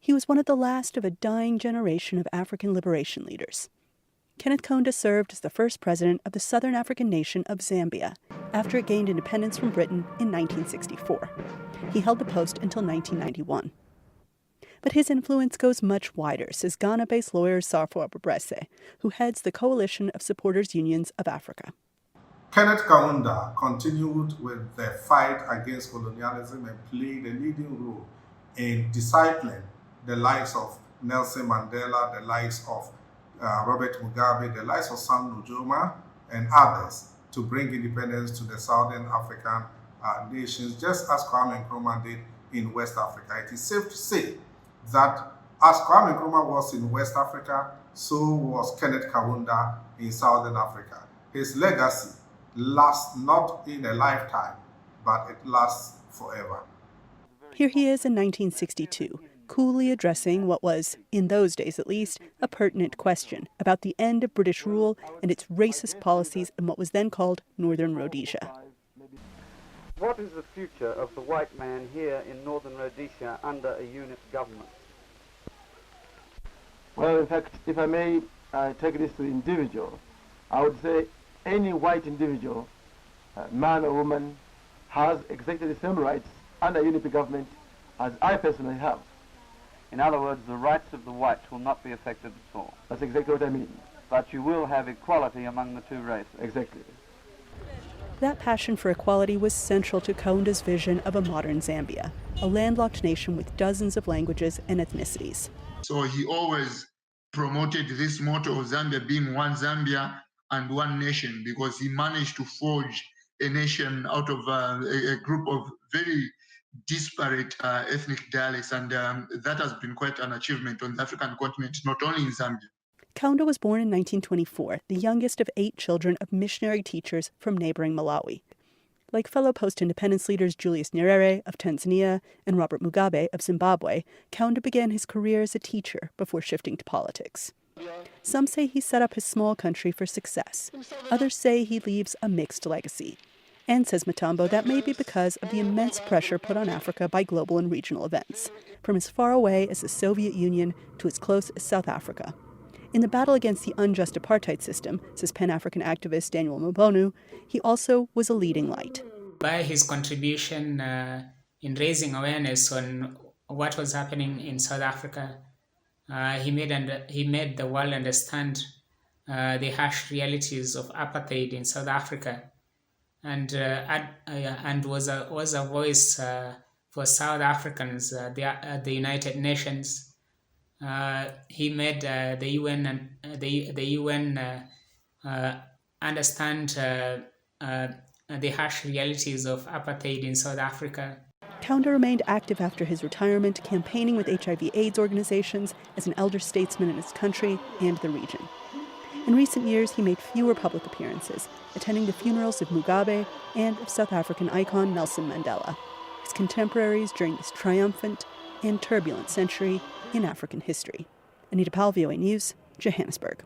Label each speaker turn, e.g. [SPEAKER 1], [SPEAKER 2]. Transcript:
[SPEAKER 1] He was one of the last of a dying generation of African liberation leaders. Kenneth Kaunda served as the first president of the southern African nation of Zambia after it gained independence from Britain in 1964. He held the post until 1991. But his influence goes much wider, says Ghana-based lawyer Sarfo Abubrese, who heads the Coalition of Supporters Unions of Africa.
[SPEAKER 2] Kenneth Kaunda continued with the fight against colonialism and played a leading role in discipling the likes of Nelson Mandela, the likes of Robert Mugabe, the likes of Sam Nujoma, and others to bring independence to the Southern African nations, just as Kwame Nkrumah did in West Africa. It is safe to say that as Kwame Nkrumah was in West Africa, so was Kenneth Kaunda in Southern Africa. His legacy lasts not in a lifetime, but it lasts forever.
[SPEAKER 1] Here he is in 1962, coolly addressing what was, in those days at least, a pertinent question about the end of British rule and its racist policies in what was then called Northern Rhodesia.
[SPEAKER 3] What is the future of the white man here in Northern Rhodesia under a unit government?
[SPEAKER 4] Well, in fact, if I may take this to individual, I would say any white individual, man or woman, has exactly the same rights under unity government as I personally have.
[SPEAKER 3] In other words, the rights of the whites will not be affected at all.
[SPEAKER 4] That's exactly what I mean.
[SPEAKER 3] But you will have equality among the two races.
[SPEAKER 4] Exactly.
[SPEAKER 1] That passion for equality was central to Kaunda's vision of a modern Zambia, a landlocked nation with dozens of languages and ethnicities.
[SPEAKER 5] So he always promoted this motto of Zambia being one Zambia and one nation, because he managed to forge a nation out of a group of very disparate ethnic dialects, and that has been quite an achievement on the African continent, not only in Zambia.
[SPEAKER 1] Kaunda was born in 1924, the youngest of 8 children of missionary teachers from neighboring Malawi. Like fellow post-independence leaders Julius Nyerere of Tanzania and Robert Mugabe of Zimbabwe, Kaunda began his career as a teacher before shifting to politics. Some say he set up his small country for success. Others say he leaves a mixed legacy. And, says Matambo, that may be because of the immense pressure put on Africa by global and regional events, from as far away as the Soviet Union to as close as South Africa. In the battle against the unjust apartheid system, says Pan-African activist Daniel Mbonu, he also was a leading light.
[SPEAKER 6] By his contribution in raising awareness on what was happening in South Africa, he made the world understand the harsh realities of apartheid in South Africa, and was a voice for South Africans at the United Nations. He made the UN understand the harsh realities of apartheid in South Africa.
[SPEAKER 1] Kaunda remained active after his retirement, campaigning with HIV/AIDS organizations as an elder statesman in his country and the region. In recent years, he made fewer public appearances, attending the funerals of Mugabe and of South African icon Nelson Mandela, his contemporaries during this triumphant and turbulent century in African history. Anita Powell, VOA News, Johannesburg.